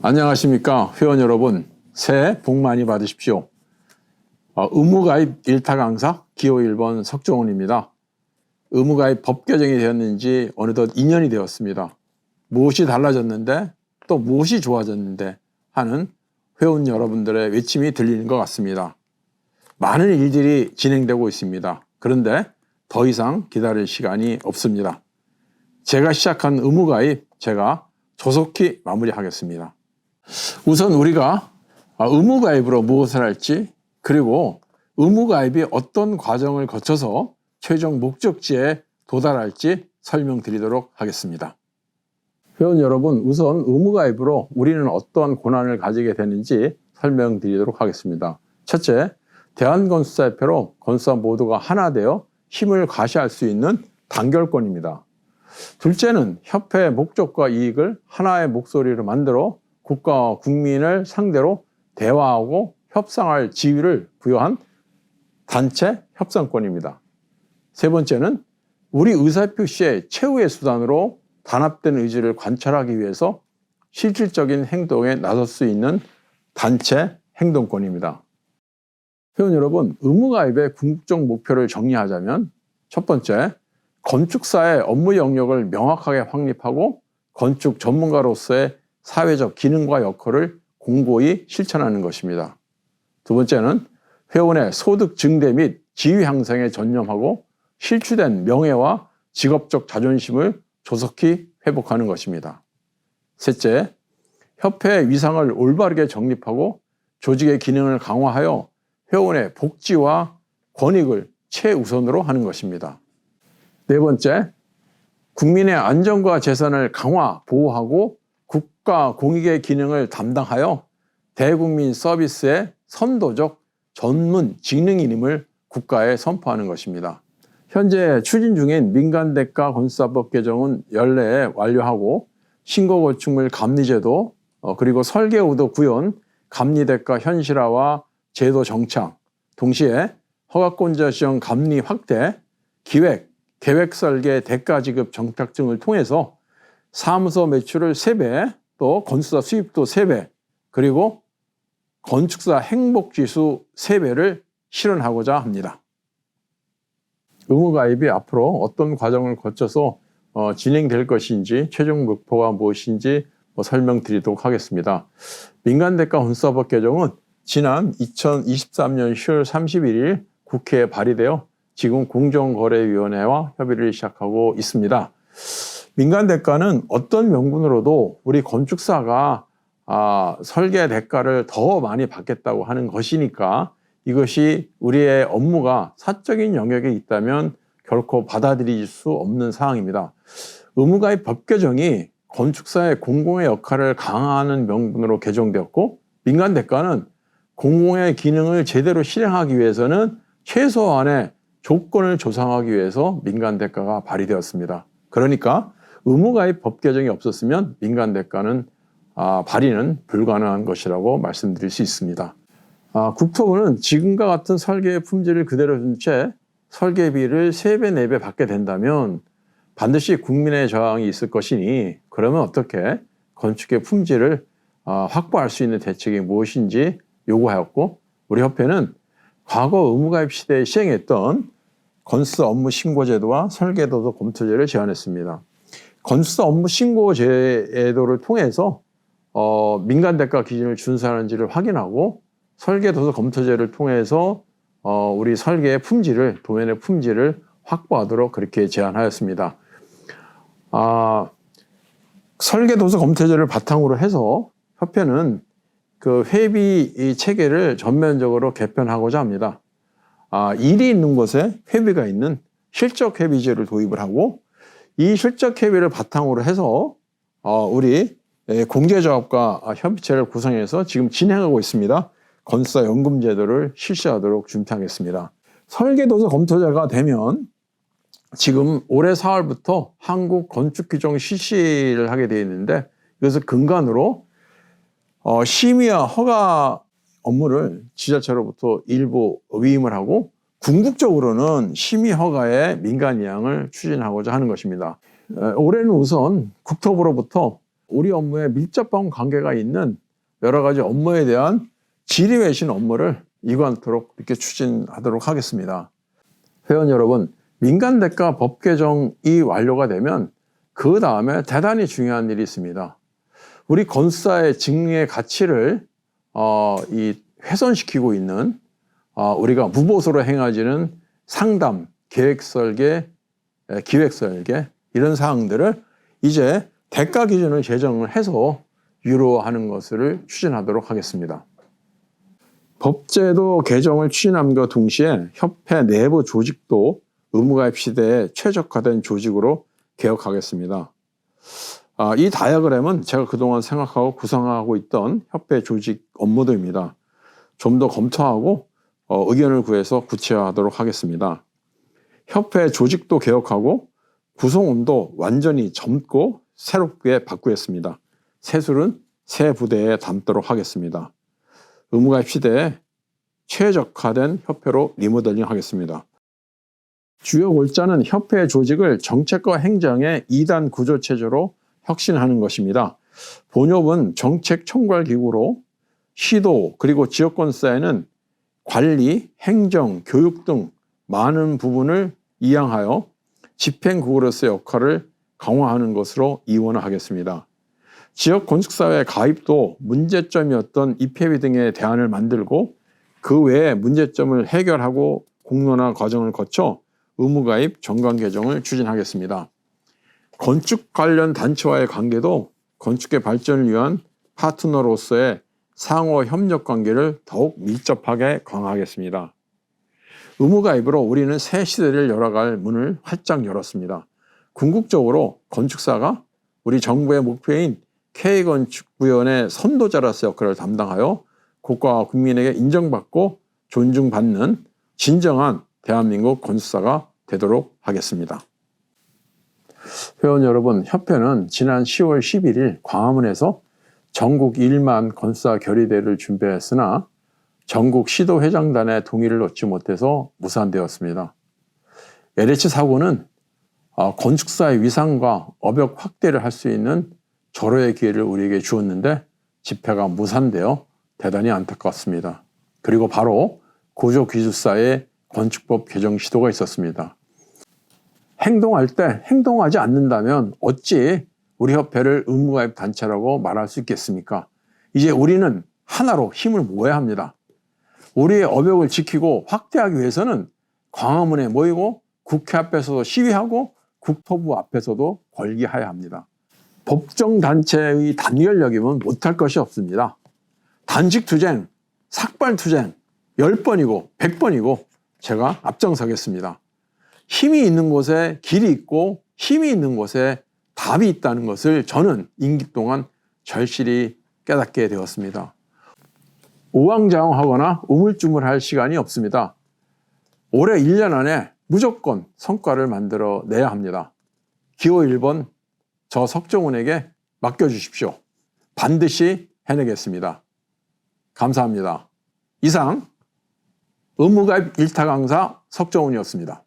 안녕하십니까 회원 여러분, 새해 복 많이 받으십시오. 의무가입 1타 강사 기호 1번 석종훈입니다. 의무가입 법 개정이 되었는지 어느덧 2년이 되었습니다. 무엇이 달라졌는데 또 무엇이 좋아졌는데 하는 회원 여러분들의 외침이 들리는 것 같습니다. 많은 일들이 진행되고 있습니다. 그런데 더 이상 기다릴 시간이 없습니다. 제가 시작한 의무가입 제가 조속히 마무리하겠습니다. 우선 우리가 의무가입으로 무엇을 할지, 그리고 의무가입이 어떤 과정을 거쳐서 최종 목적지에 도달할지 설명드리도록 하겠습니다. 회원 여러분, 우선 의무가입으로 우리는 어떠한 권한을 가지게 되는지 설명드리도록 하겠습니다. 첫째, 대한건축사협회로 건축사 모두가 하나 되어 힘을 과시할 수 있는 단결권입니다. 둘째는 협회의 목적과 이익을 하나의 목소리로 만들어 국가와 국민을 상대로 대화하고 협상할 지위를 부여한 단체 협상권입니다. 세 번째는 우리 의사표시의 최후의 수단으로 단합된 의지를 관철하기 위해서 실질적인 행동에 나설 수 있는 단체 행동권입니다. 회원 여러분, 의무가입의 궁극적 목표를 정리하자면 첫 번째, 건축사의 업무 영역을 명확하게 확립하고 건축 전문가로서의 사회적 기능과 역할을 공고히 실천하는 것입니다. 두 번째는 회원의 소득 증대 및 지위 향상에 전념하고 실추된 명예와 직업적 자존심을 조속히 회복하는 것입니다. 셋째, 협회의 위상을 올바르게 정립하고 조직의 기능을 강화하여 회원의 복지와 권익을 최우선으로 하는 것입니다. 네 번째, 국민의 안전과 재산을 강화, 보호하고 국가 공익의 기능을 담당하여 대국민 서비스의 선도적 전문 직능인임을 국가에 선포하는 것입니다. 현재 추진 중인 민간대가 건축사법 개정은 연내에 완료하고 신고건축물 감리제도, 그리고 설계의도 구현, 감리대가 현실화와 제도 정착, 동시에 허가권자 시정 감리 확대, 기획, 계획설계 대가지급 정착 등을 통해서 사무소 매출을 3배, 또 건축사 수입도 3배, 그리고 건축사 행복지수 3배를 실현하고자 합니다. 의무가입이 앞으로 어떤 과정을 거쳐서 진행될 것인지, 최종 목표가 무엇인지 설명드리도록 하겠습니다. 민간대가 건축사법 개정은 지난 2023년 10월 31일 국회에 발의되어 지금 공정거래위원회와 협의를 시작하고 있습니다. 민간대가는 어떤 명분으로도 우리 건축사가 설계 대가를 더 많이 받겠다고 하는 것이니까 이것이 우리의 업무가 사적인 영역에 있다면 결코 받아들일 수 없는 사항입니다. 의무가입 법 개정이 건축사의 공공의 역할을 강화하는 명분으로 개정되었고, 민간대가는 공공의 기능을 제대로 실행하기 위해서는 최소한의 조건을 조성하기 위해서 민간대가가 발의되었습니다. 그러니까 의무가입 법 개정이 없었으면 민간대가는 발의는 불가능한 것이라고 말씀드릴 수 있습니다. 국토부는 지금과 같은 설계의 품질을 그대로 둔 채 설계비를 3배, 4배 받게 된다면 반드시 국민의 저항이 있을 것이니, 그러면 어떻게 건축의 품질을 확보할 수 있는 대책이 무엇인지 요구하였고, 우리 협회는 과거 의무가입 시대에 시행했던 건축사 업무 신고제도와 설계도서 검토제를 제안했습니다. 건축사 업무 신고제도를 통해서 민간대가 기준을 준수하는지를 확인하고, 설계도서 검토제를 통해서 우리 설계의 품질을, 도면의 품질을 확보하도록 그렇게 제안하였습니다. 설계도서 검토제를 바탕으로 해서 협회는 그 회비 체계를 전면적으로 개편하고자 합니다. 일이 있는 곳에 회비가 있는 실적 회비제를 도입을 하고, 이 실적 회비를 바탕으로 해서 우리 공제조합과 협의체를 구성해서 지금 진행하고 있습니다. 건축사 연금 제도를 실시하도록 준비하겠습니다. 설계도서 검토제가 되면 지금 올해 4월부터 한국 건축규정 실시를 하게 되어 있는데, 이것을 근간으로 심의와 허가 업무를 지자체로부터 일부 위임을 하고, 궁극적으로는 심의 허가의 민간 이양을 추진하고자 하는 것입니다. 올해는 우선 국토부로부터 우리 업무에 밀접한 관계가 있는 여러 가지 업무에 대한 질의외신 업무를 이관토록 이렇게 추진하도록 하겠습니다. 회원 여러분, 민간대가 법 개정이 완료가 되면 그 다음에 대단히 중요한 일이 있습니다. 우리 건수사의 직무의 가치를 훼손시키고 있는 우리가 무보수로 행해지는 상담, 계획설계, 기획설계 이런 사항들을 이제 대가 기준을 제정을 해서 유로하는 것을 추진하도록 하겠습니다. 법제도 개정을 추진함과 동시에 협회 내부 조직도 의무가입 시대에 최적화된 조직으로 개혁하겠습니다. 이 다이어그램은 제가 그동안 생각하고 구상하고 있던 협회 조직 업무들입니다. 좀 더 검토하고 의견을 구해서 구체화하도록 하겠습니다. 협회 조직도 개혁하고 구성원도 완전히 젊고 새롭게 바꾸겠습니다. 새술은 새 부대에 담도록 하겠습니다. 의무가입 시대에 최적화된 협회로 리모델링 하겠습니다. 주요 골자는 협회 조직을 정책과 행정의 2단 구조 체제로 혁신하는 것입니다. 본협은 정책 총괄 기구로 시도 그리고 지역건사에는 관리, 행정, 교육 등 많은 부분을 이양하여 집행국으로서의 역할을 강화하는 것으로 이원을 하겠습니다. 지역 건축사회 가입도 문제점이었던 입회비 등의 대안을 만들고 그 외에 문제점을 해결하고 공론화 과정을 거쳐 의무가입 정관 개정을 추진하겠습니다. 건축 관련 단체와의 관계도 건축의 발전을 위한 파트너로서의 상호 협력 관계를 더욱 밀접하게 강화하겠습니다. 의무가입으로 우리는 새 시대를 열어갈 문을 활짝 열었습니다. 궁극적으로 건축사가 우리 정부의 목표인 K건축구현의 선도자로서 역할을 담당하여 국가와 국민에게 인정받고 존중받는 진정한 대한민국 건축사가 되도록 하겠습니다. 회원 여러분, 협회는 지난 10월 11일 광화문에서 전국 1만 건축사 결의대회를 준비했으나 전국 시도회장단의 동의를 얻지 못해서 무산되었습니다. LH 사고는 건축사의 위상과 업역 확대를 할 수 있는 절호의 기회를 우리에게 주었는데 집회가 무산되어 대단히 안타깝습니다. 그리고 바로 고조기술사의 건축법 개정 시도가 있었습니다. 행동할 때 행동하지 않는다면 어찌 우리 협회를 의무가입 단체라고 말할 수 있겠습니까? 이제 우리는 하나로 힘을 모아야 합니다. 우리의 업역을 지키고 확대하기 위해서는 광화문에 모이고 국회 앞에서도 시위하고 국토부 앞에서도 걸기해야 합니다. 법정단체의 단결력이면 못할 것이 없습니다. 단식투쟁, 삭발투쟁 10번이고 100번이고 제가 앞장서겠습니다. 힘이 있는 곳에 길이 있고 힘이 있는 곳에 답이 있다는 것을 저는 임기 동안 절실히 깨닫게 되었습니다. 우왕좌왕하거나 우물쭈물할 시간이 없습니다. 올해 1년 안에 무조건 성과를 만들어 내야 합니다. 기호 1번 저 석정훈에게 맡겨주십시오. 반드시 해내겠습니다. 감사합니다. 이상 의무가입 1타 강사 석정훈이었습니다.